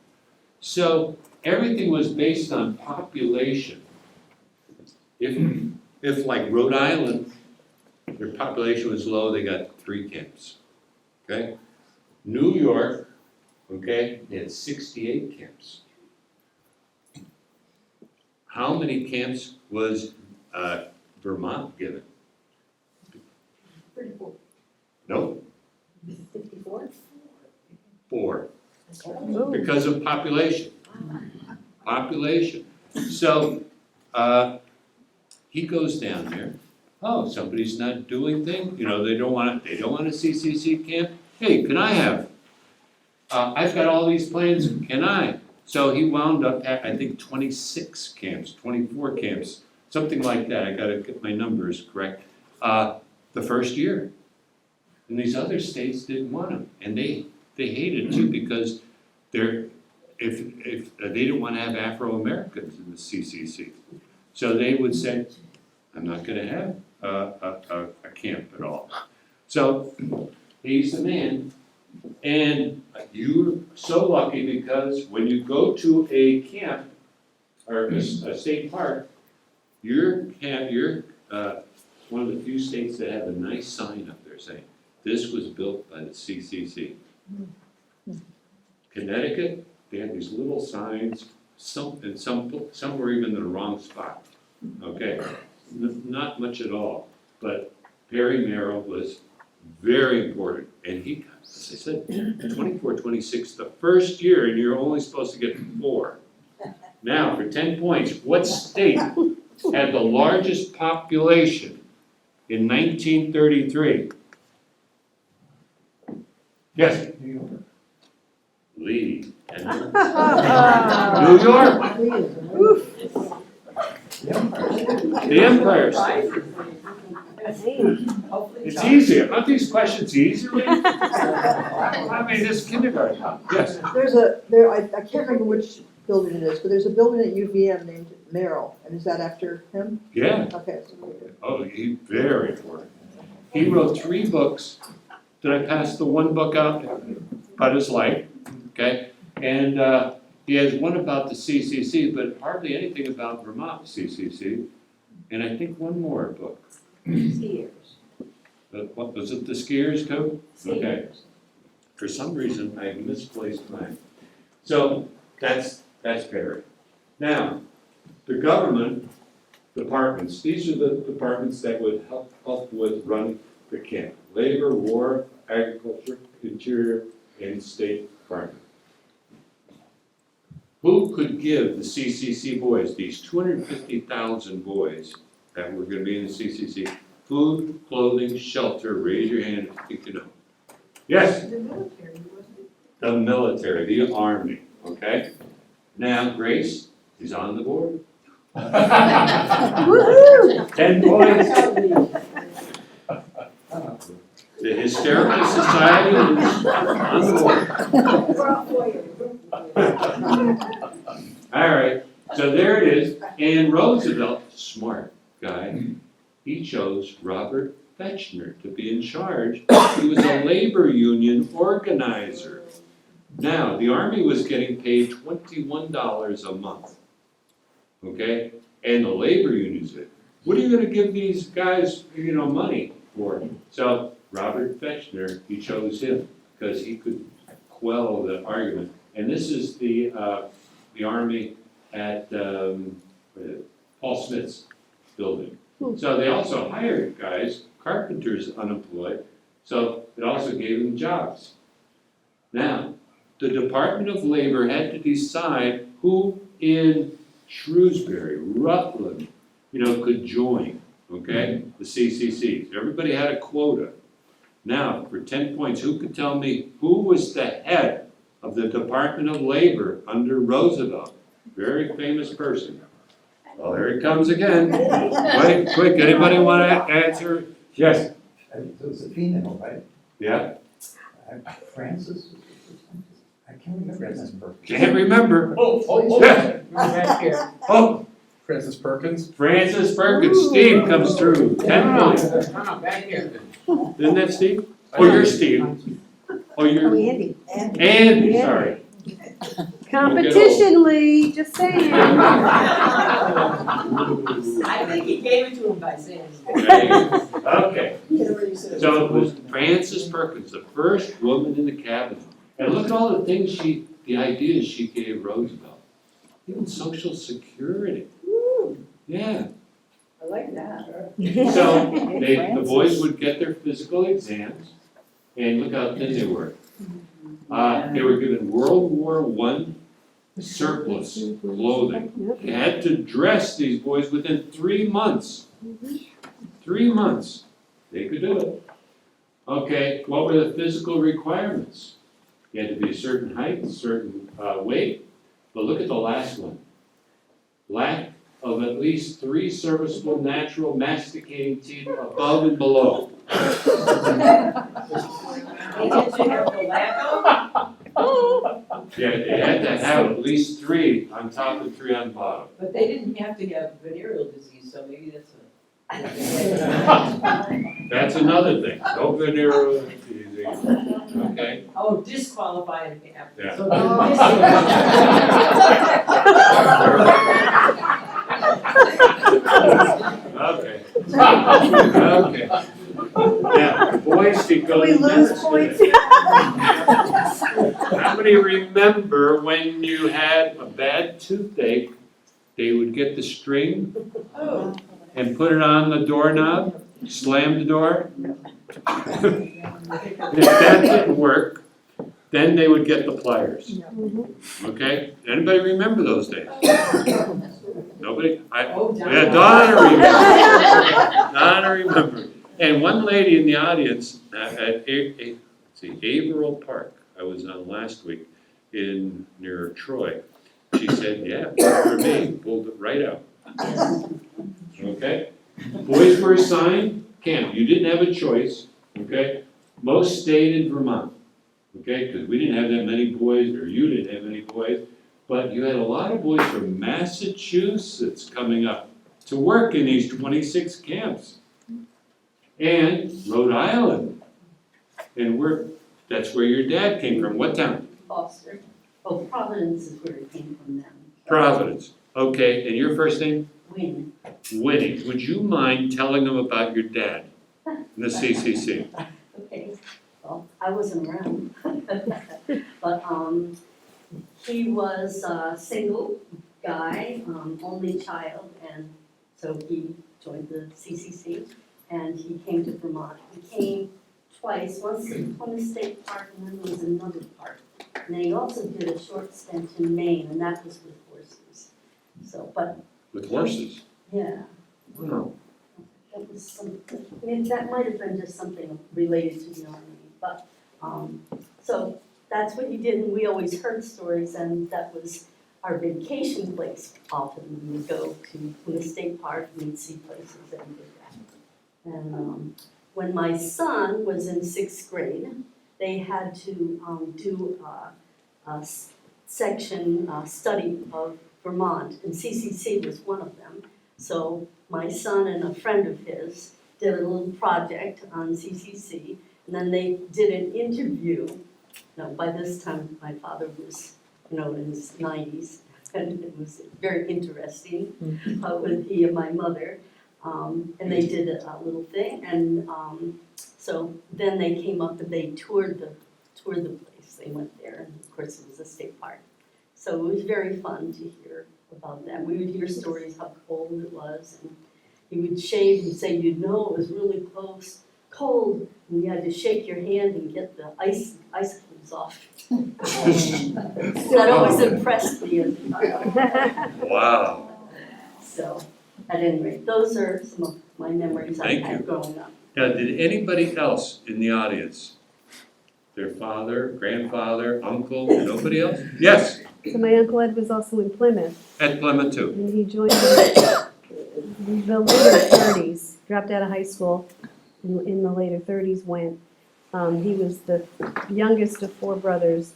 Speaker 1: So everything was based on population. If like Rhode Island, their population was low, they got 3 camps, okay? New York, okay, they had 68 camps. How many camps was Vermont given?
Speaker 5: 34.
Speaker 1: No,
Speaker 5: 54?
Speaker 1: 4, because of population. Population. So, he goes down there, oh, somebody's not doing things, you know, they don't want a CCC camp, hey, can I have? I've got all these plans, can I? So he wound up at, I think, 26 camps, 24 camps, something like that, I gotta get my numbers correct, the first year. And these other states didn't want them, and they hated too, because if they didn't want to have Afro-Americans in the CCC. So they would say, I'm not gonna have a camp at all. So he's the man, and you're so lucky because when you go to a camp or a state park, you're one of the few states that have a nice sign up there saying, this was built by the CCC. Connecticut, they had these little signs, some were even in the wrong spot, okay? Not much at all, but Perry Merrill was very important, and he got, as I said, 24, 26 the first year, and you're only supposed to get 4. Now, for 10 points, what state had the largest population in 1933? Yes?
Speaker 6: New York.
Speaker 1: Lee. And New York, the Empire State. It's easier, aren't these questions easier? I mean, this kindergarten, yes.
Speaker 9: I can't remember which building it is, but there's a building at UVM named Merrill, and is that after him?
Speaker 1: Yeah,
Speaker 9: Okay, so we're good.
Speaker 1: oh, he very important. He wrote 3 books. Did I pass the one book out about his life? Okay, and he has one about the CCC, but hardly anything about Vermont CCC, and I think one more book.
Speaker 5: Skiers.
Speaker 1: What was it, the skiers too? Okay.
Speaker 5: Skiers.
Speaker 1: For some reason, I misplaced mine. So that's Perry. Now, the government departments, these are the departments that would help with running the camp. Labor, War, Agriculture, Interior, and State Department. Who could give the CCC boys, these 250,000 boys that were gonna be in the CCC, food, clothing, shelter? Raise your hand if you think you know. Yes?
Speaker 9: The military, wasn't it?
Speaker 1: The military, the army, okay? Now, Grace is on the board. 10 points. The Hysterical Society is on the board. All right, so there it is. And Roosevelt, smart guy, he chose Robert Fechner to be in charge. He was a labor union organizer. Now, the Army was getting paid $21 a month, okay? And the labor union said, what are you gonna give these guys, money? for. So Robert Fechner, he chose him because he could quell the argument. And this is the Army at Paul Smith's building. So they also hired guys, carpenters unemployed, so it also gave them jobs. Now, the Department of Labor had to decide who in Shrewsbury, Rutland, could join, okay, the CCCs. Everybody had a quota. Now, for 10 points, who could tell me who was the head of the Department of Labor under Roosevelt? Very famous person. Well, here he comes again. Wait, quick, anybody want to answer? Yes.
Speaker 7: It was a female, right?
Speaker 1: Yeah,
Speaker 7: Francis? I can't remember his name.
Speaker 1: can't remember.
Speaker 7: Yeah.
Speaker 1: Oh,
Speaker 10: Francis Perkins?
Speaker 1: Francis Perkins. Steve comes through. 10 points.
Speaker 6: Back here.
Speaker 1: Isn't that Steve? Oh, you're Steve. Oh,
Speaker 8: Oh,
Speaker 1: you're
Speaker 8: Andy.
Speaker 1: Andy, sorry.
Speaker 8: Competition, Lee, just saying.
Speaker 4: I think he gave it to him by saying.
Speaker 1: Okay. So it was Francis Perkins, the first woman in the cabinet. And look at all the things the ideas she gave Roosevelt. Even Social Security. Yeah.
Speaker 4: I like that.
Speaker 1: So the boys would get their physical exams, and look how thin they were. They were given World War I surplus clothing. They had to dress these boys within 3 months. 3 months. They could do it. Okay, what were the physical requirements? You had to be a certain height, certain weight. But look at the last one. Lack of at least 3 serviceable natural masticating teeth above and below.
Speaker 4: They did you have the lack
Speaker 1: Yeah, they had to have at least 3 on top and 3 on the bottom.
Speaker 4: but they didn't have to have venereal disease, so maybe that's a.
Speaker 1: That's another thing. No venereal disease, okay?
Speaker 4: Oh, disqualified.
Speaker 1: Yeah. Okay. Okay. Now, boys could go
Speaker 8: We
Speaker 1: to
Speaker 8: lose
Speaker 1: dentist
Speaker 8: points.
Speaker 1: today. How many remember when you had a bad toothache, they would get the string
Speaker 4: Oh.
Speaker 1: and put it on the doorknob, slam the door? If that didn't work, then they would get the pliers. Okay? Anybody remember those days? Nobody?
Speaker 4: Oh,
Speaker 1: Yeah, Donna remembers. Donna remembers. And one lady in the audience at Averill Park, I was on last week near Troy. She said, yeah, for me, pulled it right out. Okay? Boys were assigned camp. You didn't have a choice. Okay? Most stayed in Vermont. Okay? Because we didn't have that many boys, or you didn't have many boys. But you had a lot of boys from Massachusetts coming up to work in these 26 camps. And Rhode Island. And that's where your dad came from. What town?
Speaker 5: Foster. Oh, Providence is where it came from then.
Speaker 1: Providence. Okay, and your first name?
Speaker 5: Win.
Speaker 1: Winnie. Would you mind telling them about your dad in the CCC?
Speaker 5: Okay, well, I wasn't around. But, he was a single guy, only child, and so he joined the CCC, and he came to Vermont. He came twice, once from the state park, and then there was another park. And then he also did a short stint in Maine, and that was with horses. So, but,
Speaker 1: With horses?
Speaker 5: yeah,
Speaker 1: Wow.
Speaker 5: that was something, I mean, that might have been just something related to the Army, but, so that's what he did, and we always heard stories, and that was our vacation place often. We would go to the state park, and we'd see places that we did that. And when my son was in 6th grade, they had to do a section study of Vermont, and CCC was one of them. So my son and a friend of his did a little project on CCC, and then they did an interview. Now, by this time, my father was, in his 90s, and it was very interesting with he and my mother. And they did a little thing, and so then they came up and they toured the place. They went there, and of course it was a state park. So it was very fun to hear about that. We would hear stories how cold it was, and he would shave and say, you'd know it was really cold, and you had to shake your hand and get the icicles off. That always impressed me as a child.
Speaker 1: Wow.
Speaker 5: So, at any rate, those are some of my memories I
Speaker 1: Thank
Speaker 5: had
Speaker 1: you.
Speaker 5: growing up.
Speaker 1: Now, did anybody else in the audience, their father, grandfather, uncle, nobody else? Yes,
Speaker 8: So my Uncle Ed was also in Plymouth,
Speaker 1: at Plymouth too.
Speaker 8: and he joined the later 30s, dropped out of high school, in the later 30s went. He was the youngest of 4 brothers,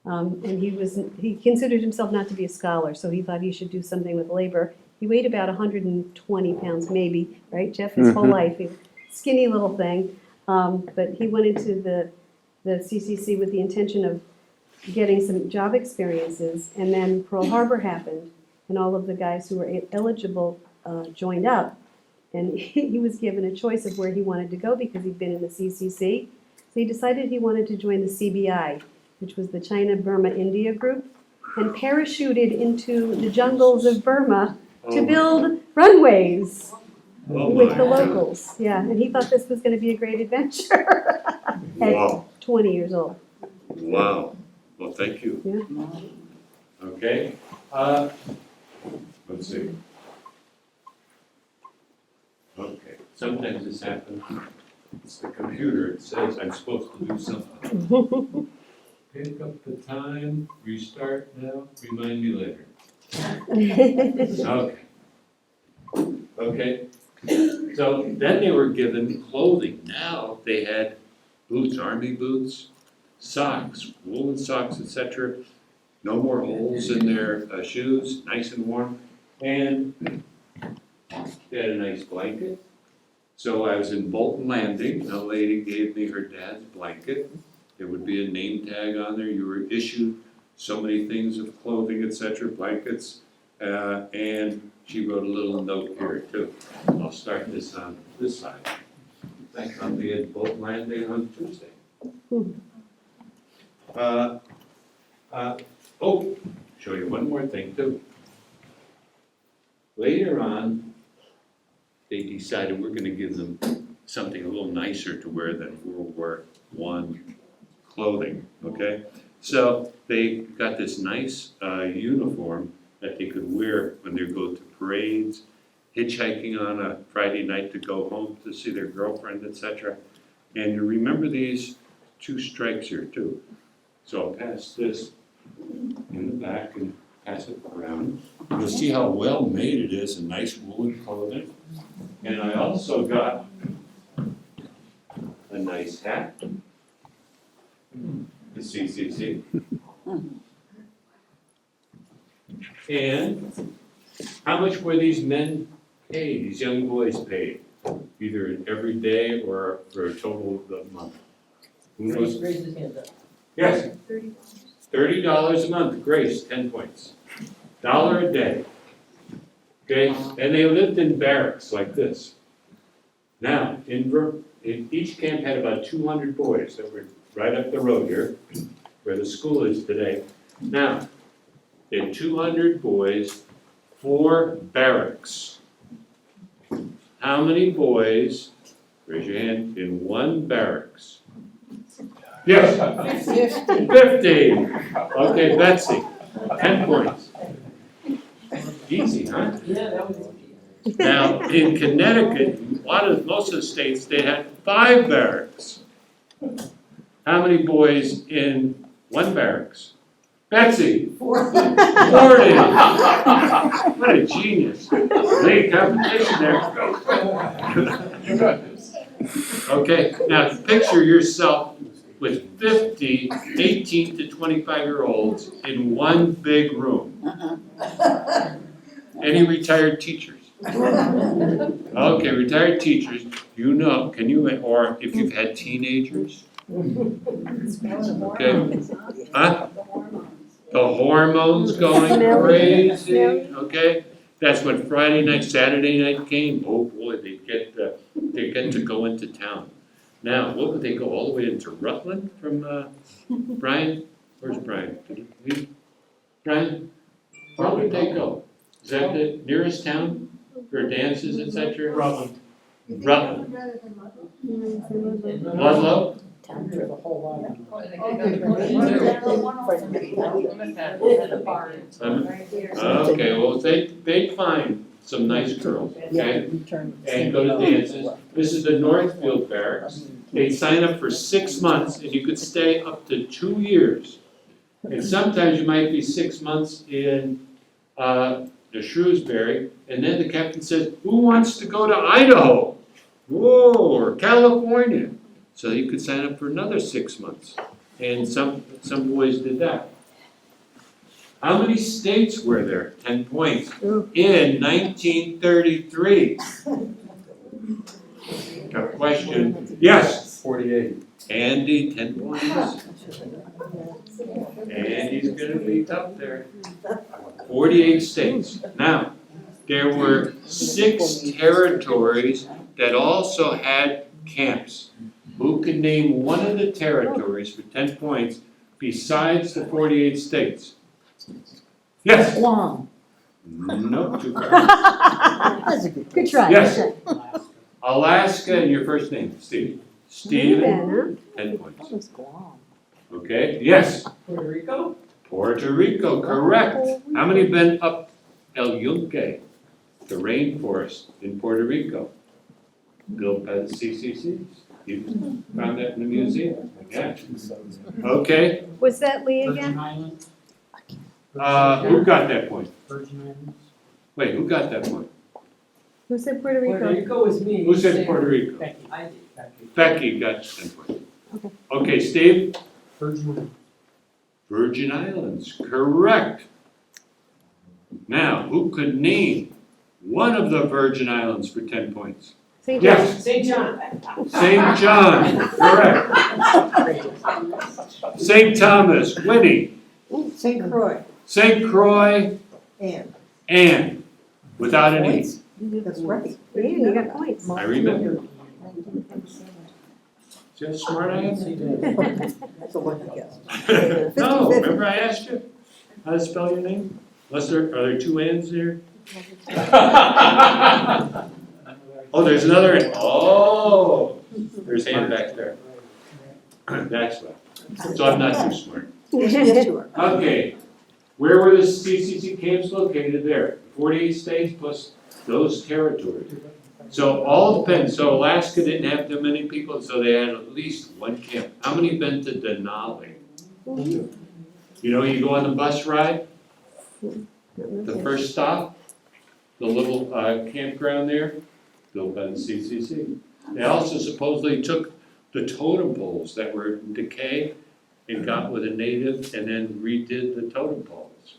Speaker 8: and he considered himself not to be a scholar, so he thought he should do something with labor. He weighed about 120 pounds maybe, right, Jeff, his whole life, he was a skinny little thing. But he went into the CCC with the intention of getting some job experiences, and then Pearl Harbor happened, and all of the guys who were eligible joined up, and he was given a choice of where he wanted to go because he'd been in the CCC. So he decided he wanted to join the CBI, which was the China Burma India group, and parachuted into the jungles of Burma to build runways
Speaker 1: Oh
Speaker 8: with
Speaker 1: my
Speaker 8: the
Speaker 1: God.
Speaker 8: locals. Yeah, and he thought this was going to be a great adventure
Speaker 1: Wow,
Speaker 8: at 20 years old.
Speaker 1: wow. Well, thank you.
Speaker 8: Yeah.
Speaker 1: Okay, let's see. Okay, sometimes this happens. It's the computer, it says I'm supposed to do something. Pick up the time, restart now, remind me later. Okay. Okay, so then they were given clothing. Now they had boots, army boots, socks, woolen socks, etc. No more holes in their shoes, nice and warm. And they had a nice blanket. So I was in Bolton Landing, a lady gave me her dad's blanket. There would be a name tag on there. You were issued so many things of clothing, etc., blankets. And she wrote a little note here too. I'll start this on this side. Thanks, I'll be at Bolton Landing on Tuesday. Show you one more thing too. Later on, they decided we're gonna give them something a little nicer to wear than World War I clothing, okay? So they got this nice uniform that they could wear when they go to parades, hitchhiking on a Friday night to go home to see their girlfriend, etc. And you remember these 2 stripes here too. So I'll pass this in the back and pass it around. You'll see how well made it is, and nice woolen clothing. And I also got a nice hat. The CCC. And how much were these men paid, these young boys paid? Either every day or for a total of the month? Who knows?
Speaker 4: Raise his hand up.
Speaker 1: Yes. $30 a month, Grace, 10 points. $1 a day. Okay, and they lived in barracks like this. Now, each camp had about 200 boys that were right up the road here, where the school is today. Now, they had 200 boys, 4 barracks. How many boys, raise your hand, in one barracks? Yes. 50. Okay, Betsy, 10 points. Easy, huh?
Speaker 4: Yeah, that was.
Speaker 1: Now, in Connecticut, most of the states, they had 5 barracks. How many boys in one barracks? Betsy, 40. What a genius. Great competition there.
Speaker 7: You got this.
Speaker 1: Okay, now picture yourself with 50 18 to 25-year-olds in one big room. Any retired teachers? Okay, retired teachers, you know, can you, or if you've had teenagers? Okay, huh? The hormones going
Speaker 8: Smelly.
Speaker 1: crazy,
Speaker 8: Smelly.
Speaker 1: okay? That's when Friday night, Saturday night came, oh boy, they get to go into town. Now, what would they go all the way into Rutland from, Brian? Where's Brian? Brian, where would they go? Is that the nearest town for dances, et cetera?
Speaker 3: Rutland.
Speaker 1: Rutland. Ludlow?
Speaker 7: The whole line.
Speaker 1: Okay, well, they'd find some nice girls, okay? And go to dances. This is the Northfield Barracks. They'd sign up for 6 months and you could stay up to 2 years. And sometimes you might be 6 months in the Shrewsbury, and then the captain says, who wants to go to Idaho? Whoa, or California. So you could sign up for another 6 months. And some boys did that. How many states were there? 10 points. In 1933. Tough question. Yes.
Speaker 6: 48.
Speaker 1: Andy, 10 points. Andy's gonna be tough there. 48 states. Now, there were 6 territories that also had camps. Who can name one of the territories for 10 points besides the 48 states? Yes?
Speaker 2: Guam.
Speaker 1: No, too far.
Speaker 2: That's a good.
Speaker 8: Good try.
Speaker 1: Yes. Alaska and your first name, Steve. Steve,
Speaker 8: Even,
Speaker 1: 10 points.
Speaker 2: That was Guam.
Speaker 1: Okay, yes.
Speaker 4: Puerto Rico?
Speaker 1: Puerto Rico, correct. How many have been up El Yunque, the rainforest in Puerto Rico? Built by the CCCs. You found that in the museum? Yeah. Okay,
Speaker 8: was that Lee
Speaker 6: Virgin
Speaker 8: again?
Speaker 6: Islands?
Speaker 1: who got that point?
Speaker 6: Virgin Islands?
Speaker 1: Wait, who got that point?
Speaker 8: Who said Puerto
Speaker 4: Puerto
Speaker 8: Rico?
Speaker 4: Rico was me.
Speaker 1: Who said Puerto Rico?
Speaker 4: I did.
Speaker 1: Becky got 10 points.
Speaker 8: Okay.
Speaker 1: Okay, Steve?
Speaker 6: Virgin Islands.
Speaker 1: Virgin Islands, correct. Now, who could name one of the Virgin Islands for 10 points?
Speaker 8: St.
Speaker 1: Yes,
Speaker 4: St. John.
Speaker 1: St. John, correct. St. Thomas, Winnie.
Speaker 9: St. Croix.
Speaker 1: St. Croix,
Speaker 9: Anne.
Speaker 1: Anne, without an E.
Speaker 9: That's right.
Speaker 8: Yeah, you got points.
Speaker 1: I remember. See how smart I am?
Speaker 9: That's a lucky guess.
Speaker 1: No, remember I asked you how to spell your name? Are there 2 N's there? Oh, there's another N. Oh, there's Ann back there. That's right. So I'm not too smart.
Speaker 9: Yes, you are.
Speaker 1: Okay, where were the CCC camps located there? 48 states plus those territories. So all depends, so Alaska didn't have that many people, so they had at least 1 camp. How many have been to Denali? You know, you go on the bus ride, the first stop, the little campground there, built by the CCC. They also supposedly took the totem poles that were in decay and got with a native and then redid the totem poles.